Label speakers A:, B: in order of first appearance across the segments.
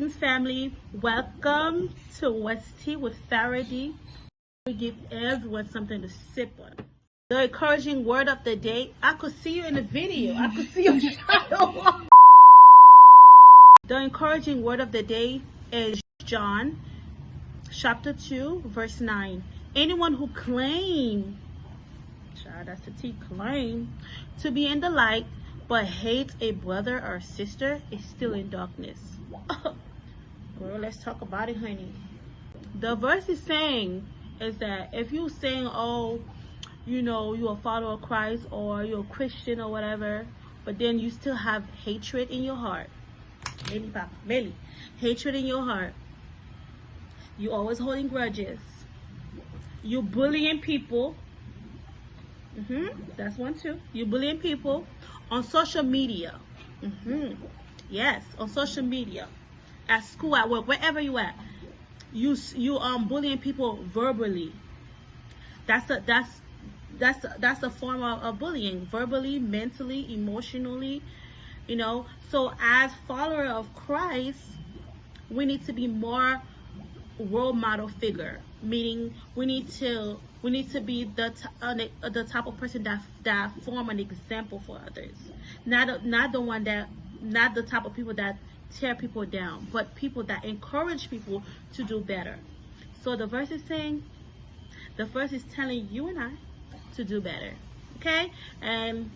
A: Blessings family, welcome to What's Tea with Phara. We give everyone something to sip on. The encouraging word of the day. I could see you in the video. I could see you. The encouraging word of the day is John chapter 2 verse 9. Anyone who claim, that's the T, claim to be in the light but hates a brother or sister is still in darkness. Girl, let's talk about it, honey. The verse is saying is that if you saying, oh, you know, you're a follower of Christ or you're a Christian or whatever, but then you still have hatred in your heart, hatred in your heart, you always holding grudges, you bullying people, that's one too. You bullying people on social media. Yes, on social media, at school, at work, wherever you at. You bullying people verbally. That's a form of bullying, verbally, mentally, emotionally. You know. So as follower of Christ, we need to be more role model figure. Meaning we need to be the type of person that form an example for others. Not the type of people that tear people down, but people that encourage people to do better. So the verse is telling you and I to do better. Okay? And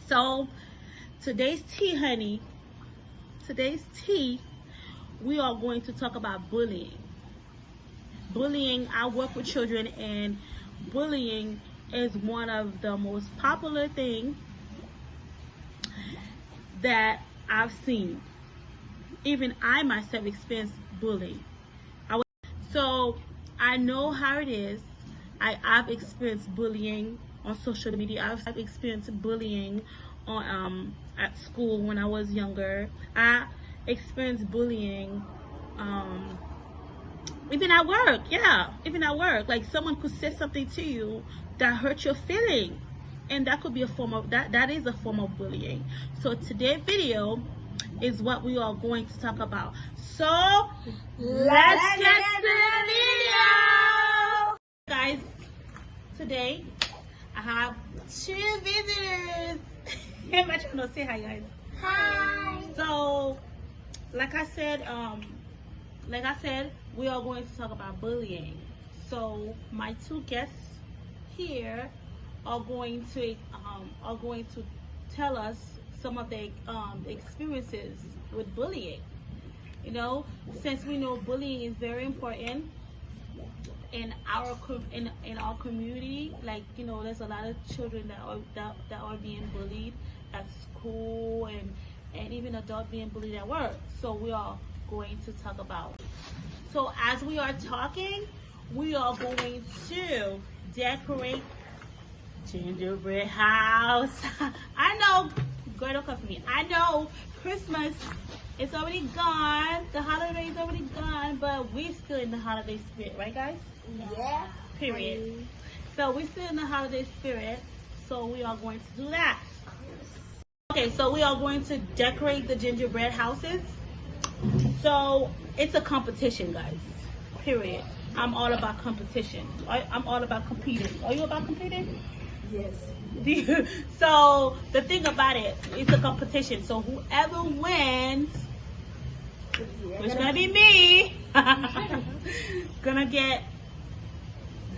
A: so today's tea, honey, we are going to talk about bullying. Bullying, I work with children, and bullying is one of the most popular things that I've seen. Even I myself experienced bullying. So I know how it is. I've experienced bullying on social media. I've experienced bullying on at school when I was younger. I experienced bullying even at work. Even at work. Like someone could say something to you that hurt your feeling, and that could be a form of that is a form of bullying. So today's video is what we are going to talk about. So let's get to the video. Guys, today I have two visitors. I'm trying to say hi, guys. Hi. So like I said, we are going to talk about bullying. So my two guests here are going to tell us some of their experiences with bullying. You know, since we know bullying is very important in our community. Like, you know, there's a lot of children that are being bullied at school, and even adults being bullied at work. So we are going to talk about. So as we are talking, we are going to decorate gingerbread house. I know, girl, don't come for me. I know Christmas is already gone. The holiday is already gone, but we're still in the holiday spirit, right, guys?
B: Yeah.
A: Period. So we're still in the holiday spirit, so we are going to do that. Okay, so we are going to decorate the gingerbread houses. So it's a competition, guys. Period. I'm all about competition. I'm all about competing. Are you about competing?
B: Yes.
A: So the thing about it, it's a competition. So whoever wins, which is gonna be me, gonna get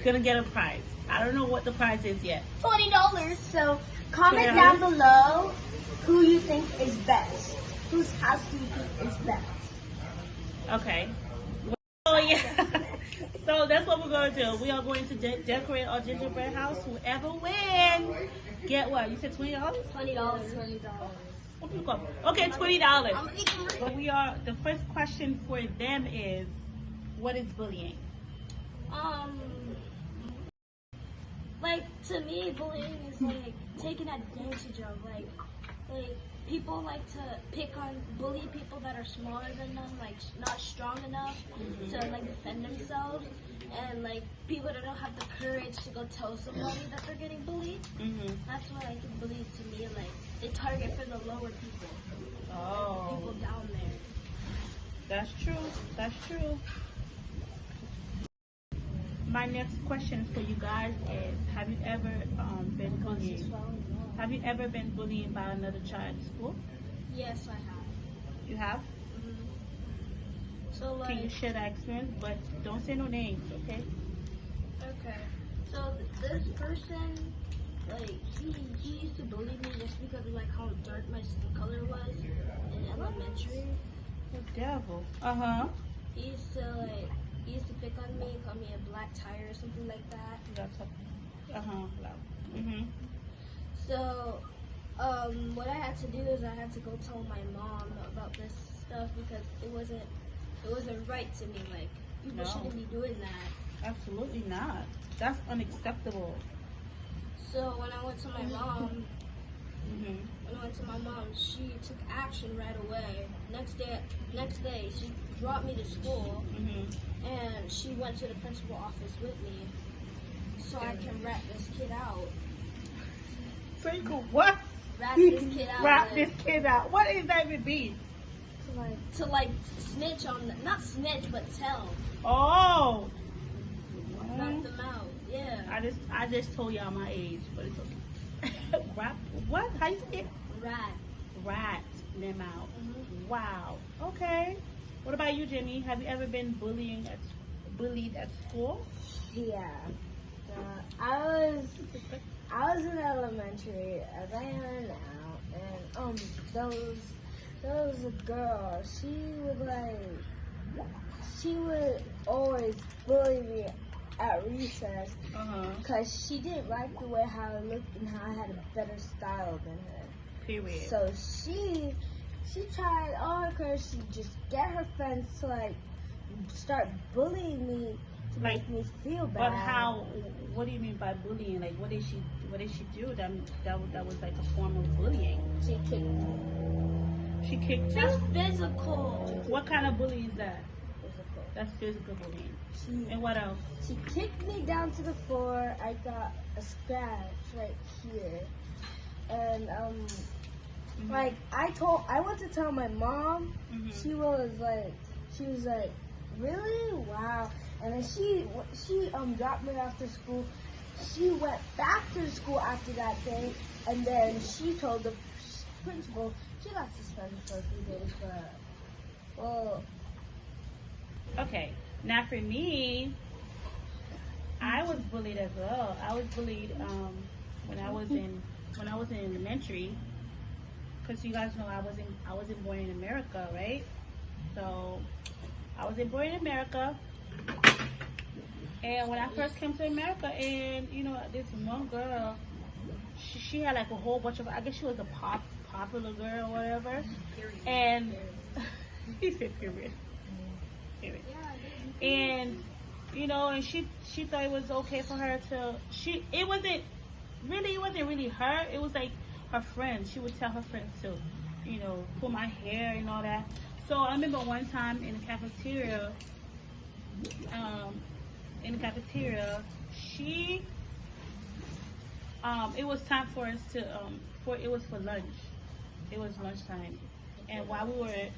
A: a prize. I don't know what the prize is yet.
B: $20. So comment down below who you think is best. Whose house do you think is best?
A: Okay. Oh yeah. So that's what we're going to do. We are going to decorate our gingerbread house. Whoever wins, get what? You said $20?
B: $20.
A: Okay, $20. The first question for them is, what is bullying?
C: Like, to me, bullying is like taking advantage of, like people like to bully people that are smaller than them, like not strong enough to like defend themselves, and like people that don't have the courage to go tell somebody that they're getting bullied. That's what I think bullying to me, like they target for the lower people.
A: Oh.
C: People down there.
A: That's true. That's true. My next question for you guys is: have you ever been bullied? Have you ever been bullied by another child in school?
C: Yes, I have.
A: You have?
C: So
A: Can you
C: like,
A: share that experience? But don't say no names, okay?
C: okay. So this person, like, he used to bully me just because of like how dark my skin color was in elementary.
A: The devil. Uh huh.
C: He used to pick on me, call me a black tire or something like that.
A: That's a. Uh huh. Mhm.
C: So, what I had to do is I had to go tell my mom about this stuff because it wasn't right to me. Like, people
A: No.
C: shouldn't be doing that.
A: Absolutely not. That's unacceptable.
C: So when I went to my mom,
A: Mhm.
C: she took action right away. Next day, she brought me to school
A: Mhm.
C: and she went to the principal office with me so I can rat this kid out.
A: So you could what?
C: Rat this kid out.
A: Rap
C: like,
A: this kid out. What does that even mean?
C: to snitch on them. Not snitch, but tell.
A: Oh.
C: Rat them out. Yeah.
A: I just told y'all my age, but it's okay. Rap what? How you say it?
C: Rat.
A: Rat them out.
C: Mhm.
A: Wow. Okay. What about you, Jimmy? Have you ever been bullied at school?
B: Yeah. I was in elementary as I am now, and there was a girl. She would always bully me at recess
A: Uh-huh.
B: because she didn't like the way how I looked and how I had a better style than her.
A: Period.
B: So she tried all her courage to just get her friends to like start bullying me to
A: Like,
B: make me feel bad.
A: But how? What do you mean by bullying? Like, what did she do? That was like a form of bullying.
B: She kicked me.
A: She kicked
C: That's
A: you.
C: physical.
A: What kind of bullying is that?
B: Physical.
A: That's physical bullying.
B: She
A: And what else?
B: She kicked me down to the floor. I got a scratch right here. And like I went to tell my mom.
A: Mhm.
B: She was like, really? Wow. And then she dropped me off to school. She went back to the school after that day, and then she told the principal she got suspended for a few days. But well,
A: Okay. Now for me, I was bullied as well. I was bullied when I was in elementary. Because you guys know I wasn't born in America, right? So I wasn't born in America. And when I first came to America, and this one girl, she had like a whole bunch of, I guess she was a popular girl or whatever. And he said period. Period. And and she thought it was okay for her to it wasn't really her. It was like her friends. She would tell her friends to, pull my hair and all that. So I remember one time in the cafeteria, she it was time for us to it was for lunch. It was lunchtime, and while we were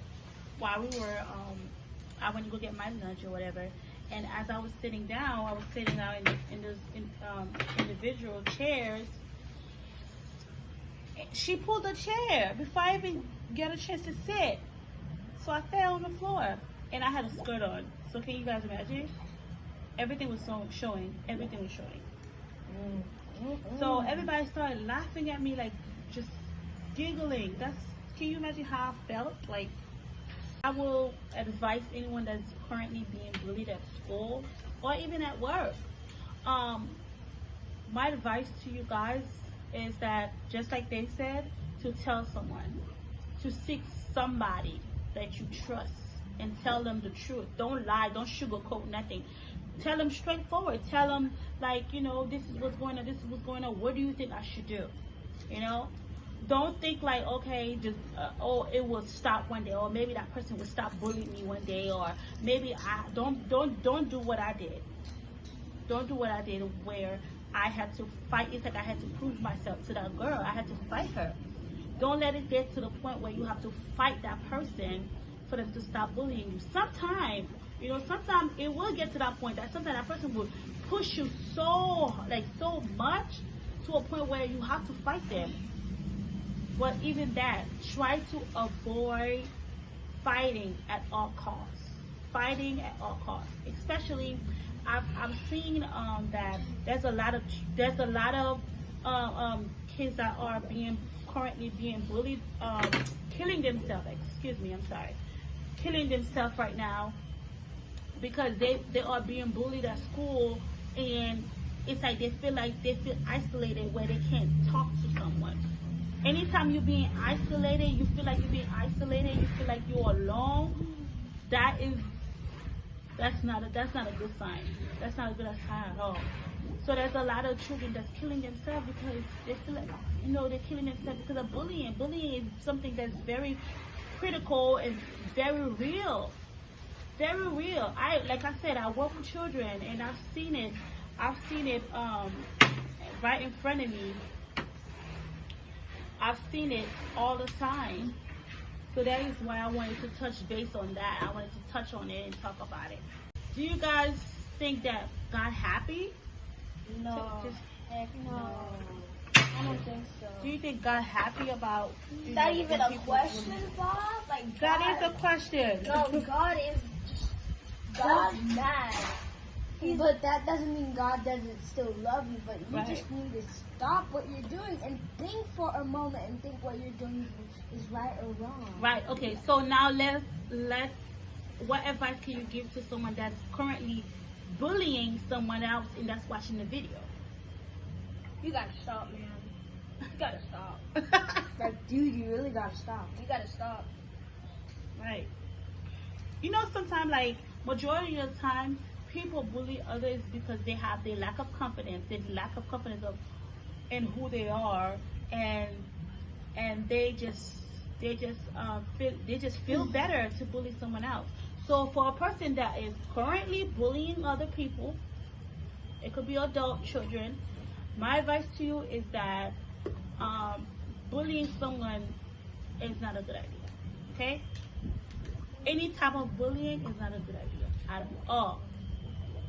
A: I went to go get my lunch or whatever. And as I was sitting down, in those individual chairs. She pulled a chair before I even get a chance to sit. So I fell on the floor, and I had a skirt on. So can you guys imagine? Everything was showing. Everything was showing. So everybody started laughing at me, like just giggling. Can you imagine how I felt? Like, I will advise anyone that's currently being bullied at school or even at work. My advice to you guys is that, just like they said, to tell someone, to seek somebody that you trust and tell them the truth. Don't lie, don't sugarcoat nothing. Tell them straightforward. Tell them, like, this is what's going on, this is what's going on. What do you think I should do? Don't think like, okay, just it will stop one day, or maybe that person will stop bullying me one day, or maybe I don't do what I did. Don't do what I did, where I had to fight. It's like I had to prove myself to that girl. I had to fight her. Don't let it get to the point where you have to fight that person for them to stop bullying you. Sometimes, sometimes it will get to that point that sometimes that person will push you so much to a point where you have to fight them. But even that, try to avoid fighting at all costs. Fighting at all costs. Especially, I've seen that there's a lot of kids that are currently being bullied, killing themselves. Killing themselves right now because they are being bullied at school, and it's like they feel isolated where they can't talk to someone. Anytime you're being isolated, you feel like you're being isolated, you feel like you're alone, that's not a good sign. That's not a good sign at all. So there's a lot of children that's killing themselves because they feel like, they're killing themselves because of bullying. Bullying is something that's very critical and very real. Very real. Like I said, I work with children and I've seen it right in front of me. I've seen it all the time. So that is why I wanted to touch base on that. I wanted to touch on it and talk about it. Do you guys think that God happy?
C: No.
B: Heck no. I don't think so.
A: Do you think God happy about?
C: Is that even a question, Bob? Like
A: that is a question.
C: No, God's mad.
B: But that doesn't mean God doesn't still love you. But you
A: Right.
B: just need to stop what you're doing and think for a moment and think what you're doing is right or wrong.
A: Right. Okay. So now let's. What advice can you give to someone that's currently bullying someone else and that's watching the video?
C: You gotta stop, man. You gotta stop.
B: Like, dude, you really gotta stop.
C: You gotta stop.
A: Right. Sometimes, like, majority of the time, people bully others because they have their lack of confidence. They lack of confidence in who they are, and they just feel better to bully someone else. So for a person that is currently bullying other people, it could be adult children. My advice to you is that bullying someone is not a good idea. Okay? Any type of bullying is not a good idea at all.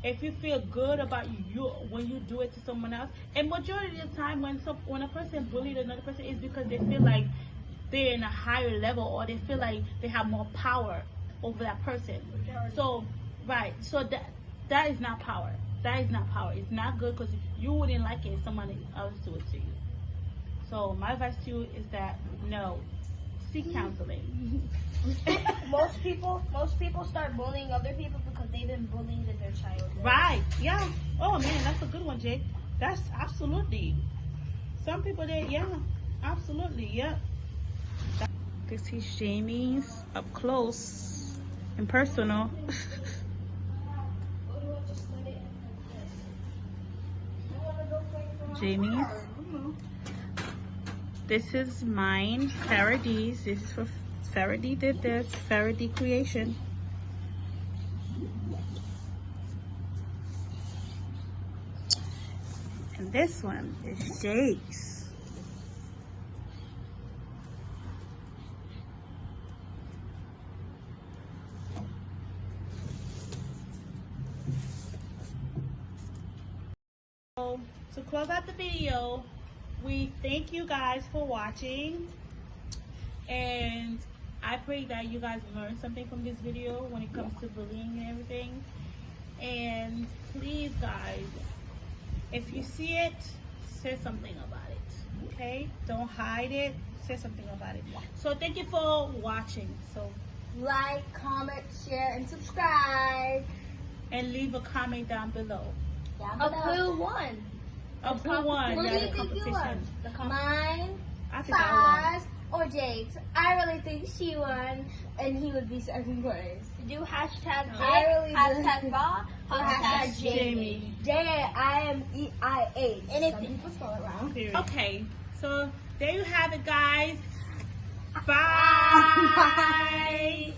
A: If you feel good about when you do it to someone else, and majority of the time when a person bullied another person, is because they feel like they're in a higher level, or they feel like they have more power over that person. So, right. So that is not power. That is not power. It's not good, because you wouldn't like it if somebody else do it to you. So my advice to you is that no, seek counseling.
C: Most people start bullying other people because they've been bullied in their childhood.
A: Right. Yeah. Oh man, that's a good one, Jake. That's absolutely. Some people absolutely, yeah. This is Jamie's up close and personal. Jamie's. This is mine, Faraday's. This is for Faraday did this, Faraday creation. And this one is Jake's. So, to close out the video, we thank you guys for watching, and I pray that you guys learned something from this video when it comes to bullying and everything. And please, guys, if you see it, say something about it, okay? Don't hide it, say something about it. So thank you for watching. So
B: Like, comment, share, and subscribe.
A: and leave a comment down below
C: Of who won?
A: of who won
B: What do
A: that
B: you think you
A: competition.
B: won? Mine,
A: I think I won.
B: Phara's, or Jake's? I really think she won, and he would be second place.
C: Do hashtag Jake,
B: I really
C: hashtag
B: do.
C: Phara, hashtag
B: Hashtag
C: Jamie.
B: J-I-M-E-I-H.
C: And if
B: Some people spell it wrong.
A: Period. Okay, so there you have it, guys.
B: Bye.
A: Bye.